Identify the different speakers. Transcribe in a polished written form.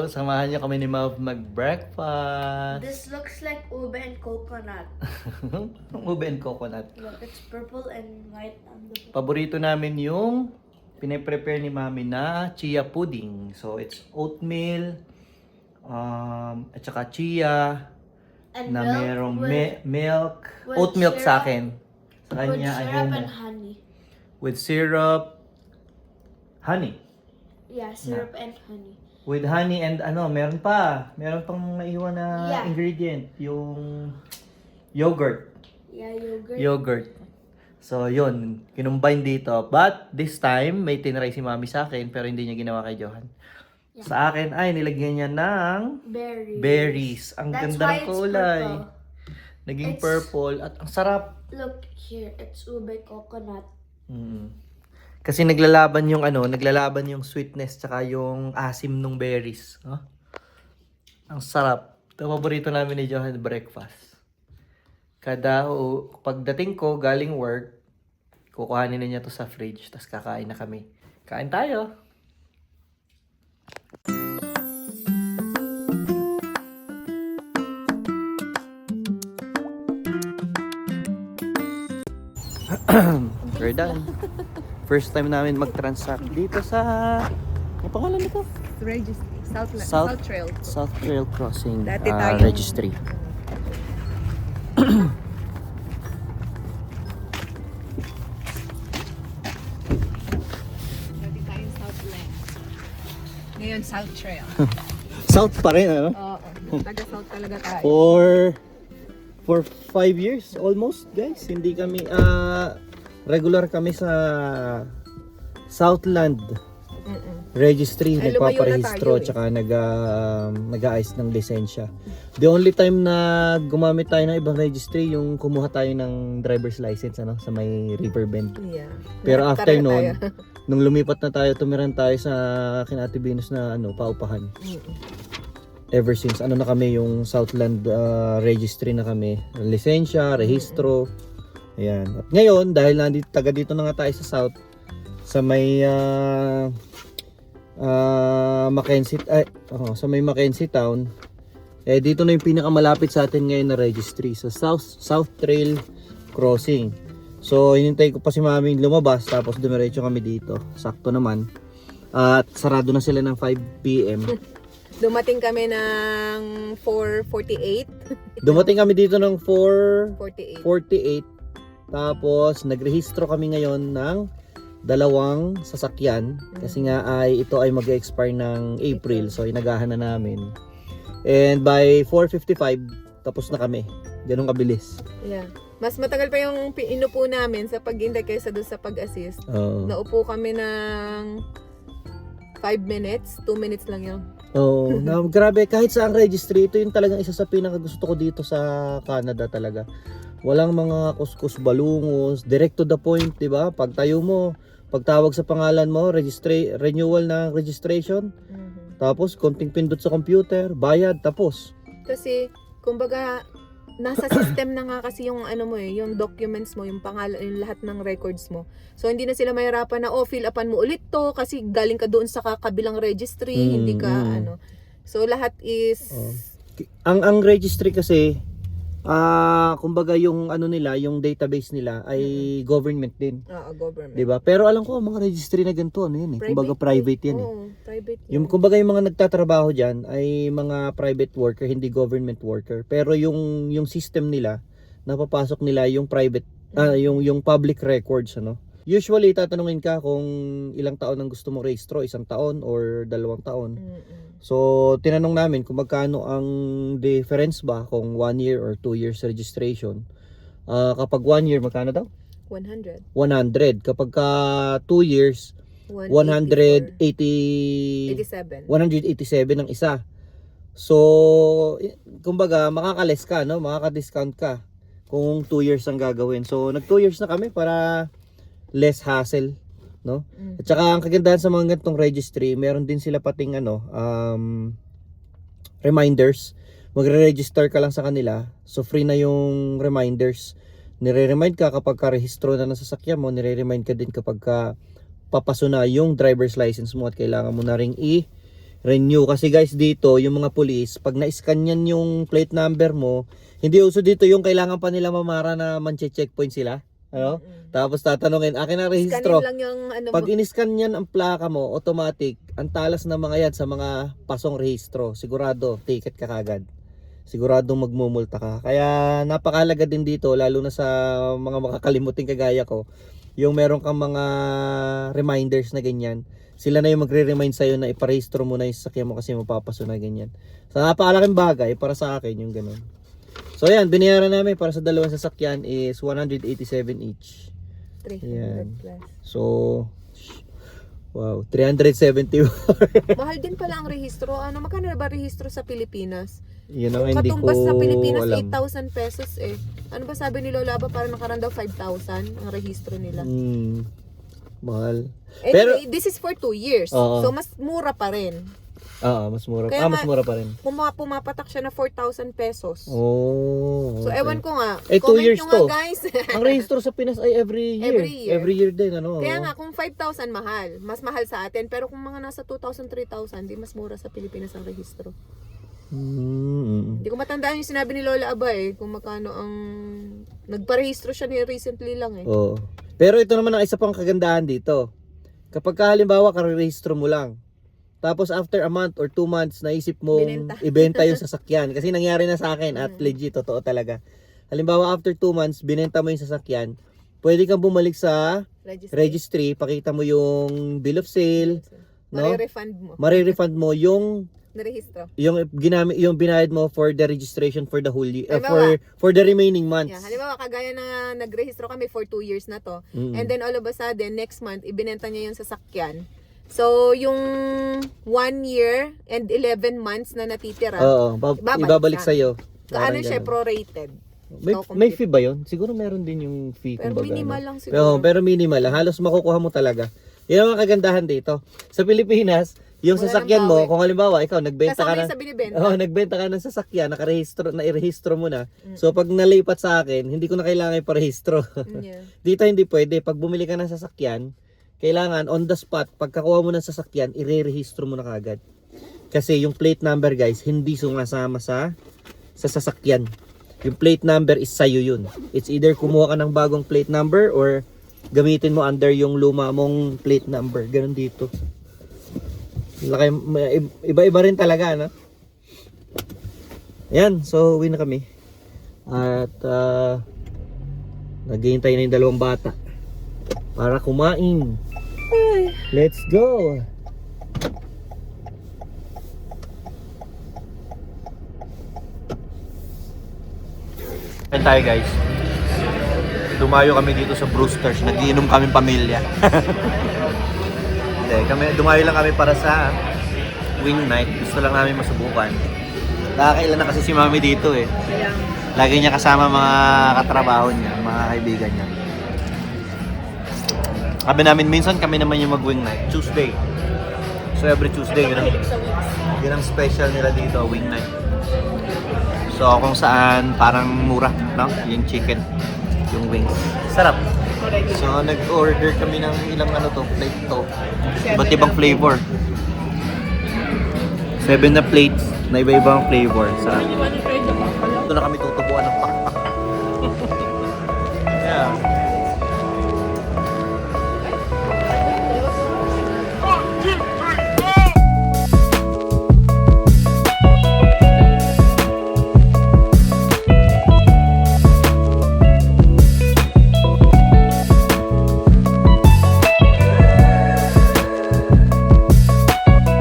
Speaker 1: Samahan niyo kami ni Mav mag-breakfast.
Speaker 2: This looks like ube and coconut.
Speaker 1: Ube and coconut.
Speaker 2: Look, it's purple and white on the
Speaker 1: Paborito namin yung piniprepare ni Mami na chia pudding. So, it's oatmeal, at saka chia,
Speaker 2: and
Speaker 1: na
Speaker 2: milk
Speaker 1: merong
Speaker 2: with,
Speaker 1: milk.
Speaker 2: with
Speaker 1: Oat milk sa
Speaker 2: syrup.
Speaker 1: akin. Sa
Speaker 2: with
Speaker 1: kanya ay
Speaker 2: syrup
Speaker 1: yung
Speaker 2: and honey.
Speaker 1: with syrup, honey.
Speaker 2: Yeah, syrup and honey.
Speaker 1: With honey and meron pa. Meron pang naiwan na
Speaker 2: Yeah.
Speaker 1: ingredient. Yung yogurt.
Speaker 2: Yeah, yogurt.
Speaker 1: Yogurt. So, yun. Kinumbine dito. But, this time, may tinry si Mami sa akin, pero hindi niya ginawa kay Johan.
Speaker 2: Yeah.
Speaker 1: Sa akin, ay, nilagyan niya ng
Speaker 2: Berries.
Speaker 1: berries. Ang
Speaker 2: That's
Speaker 1: ganda
Speaker 2: why
Speaker 1: ng
Speaker 2: it's
Speaker 1: kulay.
Speaker 2: purple.
Speaker 1: Naging
Speaker 2: It's-
Speaker 1: purple. At ang sarap.
Speaker 2: Look here, it's ube coconut.
Speaker 1: Kasi naglalaban yung sweetness tsaka yung asim ng berries. Huh? Ang sarap. Ito paborito namin ni Johan breakfast. Pagdating ko galing work, kukuhanin na niya to sa fridge, tapos kakain na kami. Kain tayo! We're done. First time namin mag-transact dito sa... Ano pangalan nito?
Speaker 3: Registry.
Speaker 1: South-
Speaker 3: South Trail.
Speaker 1: South Trail Crossing
Speaker 3: Dati tayong-
Speaker 1: Registry.
Speaker 3: Dati tayong Southland. Ngayon, South Trail.
Speaker 1: South pa rin, ano?
Speaker 3: Oo. Taga-South talaga tayo.
Speaker 1: For 5 years almost, guys. Hindi kami regular kami sa Southland Registry,
Speaker 3: Ay, lumayo na
Speaker 1: nagpaparehistro
Speaker 3: tayo,
Speaker 1: tsaka nag-aayos ng lisensya. The only time na gumamit tayo ng ibang registry yung kumuha tayo ng driver's license sa may Riverbend.
Speaker 3: Yeah.
Speaker 1: Pero
Speaker 3: Lahat
Speaker 1: after
Speaker 3: pareho
Speaker 1: noon,
Speaker 3: tayo.
Speaker 1: nung lumipat na tayo, tumiran tayo sa Ate Venus na paupahan. Ever since na kami yung Southland Registry na kami, lisensya, rehistro. Ayan. At ngayon dahil taga dito na nga tayo sa South, sa may sa may Mackenzie Town, dito na yung pinakamalapit sa atin ngayon na registry sa South Trail Crossing. So hinintay ko pa si Mami lumabas, tapos dumiretso kami dito. Sakto naman. At sarado na sila ng 5 PM.
Speaker 3: Dumating kami ng 4:48.
Speaker 1: Dumating kami dito ng
Speaker 3: 48.
Speaker 1: 4:48. Tapos nagrehistro kami ngayon ng 2 sasakyan kasi nga ito ay mag-expire ng April, so inagahan na namin. And by 4:55 tapos na kami. Ganun kabilis.
Speaker 3: Yeah. Mas matagal pa yung inupo namin sa paghintay kaysa doon sa pag-assist.
Speaker 1: Oo.
Speaker 3: Naupo kami ng 5 minutes, 2 minutes lang yun.
Speaker 1: Oo. Grabe, kahit sa ang registry, ito yung talagang isa sa pinakagusto ko dito sa Canada talaga. Walang mga kuskus balungos, direct to the point, 'di ba? Pagtayo mo, pagtawag sa pangalan mo, renewal ng registration, tapos konting pindot sa computer, bayad, tapos.
Speaker 3: Kasi, kumbaga, nasa system na nga kasi yung yung documents mo, yung pangalan, yung lahat ng records mo. So, hindi na sila mahirapan na, fill upan mo ulit to kasi galing ka doon sa kabilang registry, hindi ka, So, lahat is...
Speaker 1: Ang registry kasi, kumbaga yung nila, yung database nila ay government din.
Speaker 3: Government.
Speaker 1: 'Di ba? Pero alam ko mga registry na ganito yan eh. Kumbaga private yan eh.
Speaker 3: Oo, private yan.
Speaker 1: Yung kumbaga yung mga nagtatrabaho diyan ay mga private worker, hindi government worker. Pero yung system nila, napapasok nila yung private yung public records Usually tatanungin ka kung ilang taon ang gusto mong rehistro, 1 taon or 2 taon. So tinanong namin kung magkano ang difference ba kung 1 year or 2 years registration. Kapag 1 year magkano daw?
Speaker 3: 100.
Speaker 1: 100. Kapag 2 years, 180
Speaker 3: 87.
Speaker 1: 187 ang isa. So, kumbaga makakales ka, makaka-discount ka kung 2 years ang gagawin. So, nag 2 years na kami para less hassle, At saka ang kagandahan sa mga ganitong registry, meron din sila pating reminders. Magre-register ka lang sa kanila. So, free na yung reminders. Nire-remind ka kapag ka-rehistro na ng sasakyan mo, nire-remind ka din kapag papaso na yung driver's license mo at kailangan mo na ring renew. Kasi guys, dito, yung mga police, pag na-scan yan yung plate number mo, hindi uso dito yung kailangan pa nila mamara na manche-checkpoint sila. Ano? Tapos tatanungin, akin ang rehistro.
Speaker 3: Scanin lang yung ano
Speaker 1: Pag
Speaker 3: mo.
Speaker 1: in-scan yan ang plaka mo, automatic, ang talas ng mga yan sa mga pasong rehistro. Sigurado, ticket ka kagad. Sigurado magmumulta ka. Kaya napakahalaga din dito, lalo na sa mga makakalimutin kagaya ko, yung meron kang mga reminders na ganyan. Sila na yung magre-remind sa'yo na iparehistro mo na yung sasakyan mo kasi mapapaso na ganyan. So napakalaking bagay para sa akin yung ganun. So ayan, binayaran namin para sa dalawang sasakyan is 187 each.
Speaker 3: 300
Speaker 1: Ayan.
Speaker 3: plus.
Speaker 1: So, wow, 370.
Speaker 3: Mahal din pala ang rehistro. Ano, magkano na ba rehistro sa Pilipinas?
Speaker 1: Yun ang hindi ko
Speaker 3: Katumbas sa Pilipinas,
Speaker 1: alam.
Speaker 3: 8,000 pesos eh. Ano ba sabi ni Lola ba? Parang nakaraan daw 5,000 ang rehistro nila.
Speaker 1: Mahal.
Speaker 3: Anyway,
Speaker 1: Pero,
Speaker 3: this is for 2 years.
Speaker 1: Oo.
Speaker 3: So, mas mura pa rin.
Speaker 1: mas mura.
Speaker 3: Kaya
Speaker 1: Mas
Speaker 3: nga-
Speaker 1: mura pa rin.
Speaker 3: Pumapatak siya na 4,000 pesos.
Speaker 1: Oh.
Speaker 3: So,
Speaker 1: okay.
Speaker 3: ewan ko nga.
Speaker 1: Eh, 2
Speaker 3: Comment
Speaker 1: years
Speaker 3: nyo nga,
Speaker 1: to.
Speaker 3: guys.
Speaker 1: Ang rehistro sa Pinas ay every year.
Speaker 3: Every year.
Speaker 1: Every year din, ano.
Speaker 3: Kaya nga, kung 5,000 mahal, mas mahal sa atin. Pero kung mga nasa 2,000, 3,000, di mas mura sa Pilipinas ang rehistro. Hindi ko matandaan yung sinabi ni Lola Aba eh, kung magkano ang... Nagparehistro siya ni recently lang eh.
Speaker 1: Oo. Pero ito naman ang isa pang kagandahan dito. Kapag halimbawa karerehistro mo lang, tapos after a month or 2 months, naisip mong
Speaker 3: Binenta.
Speaker 1: ibenta yung sasakyan. Kasi nangyari na sa akin at legit, totoo talaga. Halimbawa after 2 months, binenta mo yung sasakyan, pwede kang bumalik sa registry, pakita mo yung bill of sale, no?
Speaker 3: Mare-refund mo.
Speaker 1: Mare-refund mo yung
Speaker 3: Narehistro.
Speaker 1: ginamit yung binayad mo for the registration for the whole year,
Speaker 3: Halimbawa,
Speaker 1: for the remaining months.
Speaker 3: Yeah, halimbawa, kagaya na nagrehistro kami for 2 years na to.
Speaker 1: Mm.
Speaker 3: And then all of a sudden, next month, ibinenta niya yung sasakyan. So, yung 1 year and 11 months na natitira,
Speaker 1: Oo, ibabalik
Speaker 3: siya.
Speaker 1: sa'yo.
Speaker 3: kaano
Speaker 1: Parang
Speaker 3: siya
Speaker 1: ganun.
Speaker 3: prorated.
Speaker 1: May fee ba yun? Siguro meron din yung fee.
Speaker 3: Pero
Speaker 1: kumbaga,
Speaker 3: minimal
Speaker 1: no?
Speaker 3: lang siguro.
Speaker 1: Pero minimal lang. Halos makukuha mo talaga. Yan ang mga kagandahan dito. Sa Pilipinas, yung
Speaker 3: Wala
Speaker 1: sasakyan
Speaker 3: nang
Speaker 1: mo,
Speaker 3: bawi.
Speaker 1: kung halimbawa, ikaw, nagbenta ka
Speaker 3: Kasama
Speaker 1: na.
Speaker 3: yung sa binibenta.
Speaker 1: Nagbenta ka ng sasakyan, nairehistro mo na. So, pag nalipat sa akin, hindi ko na kailangan iparehistro.
Speaker 3: Yeah.
Speaker 1: Dito hindi pwede. Pag bumili ka ng sasakyan, kailangan on the spot, pagkakuha mo ng sasakyan, irerehistro mo na kagad. Kasi yung plate number, guys, hindi sumasama sa sasakyan. Yung plate number is sa'yo yun. It's either kumuha ka ng bagong plate number or gamitin mo under yung luma mong plate number. Ganun dito. Laki, iba-iba rin talaga, no? Ayan, so uwi na kami. At naghihintay na yung dalawang bata para kumain. Let's go! Ayan tayo guys. Dumayo kami dito sa Brewster's. Nagiinom kami pamilya. Hindi, dumayo lang kami para sa wing night. Gusto lang namin masubukan. Nakakailan na kasi si mami dito eh. Lagi niya kasama mga katrabaho niya, mga kaibigan niya. Sabi namin, minsan kami naman yung mag-wing night. Tuesday. So every Tuesday, yun ang special nila dito, wing night. So kung saan parang mura, no? Yung chicken, yung wings. Sarap. So nag-order kami ng ilang plate to. Iba't ibang flavor. 7 na plates na iba-ibang flavor. Sarap. Ito na kami tutubuan ng pakpak. Yeah.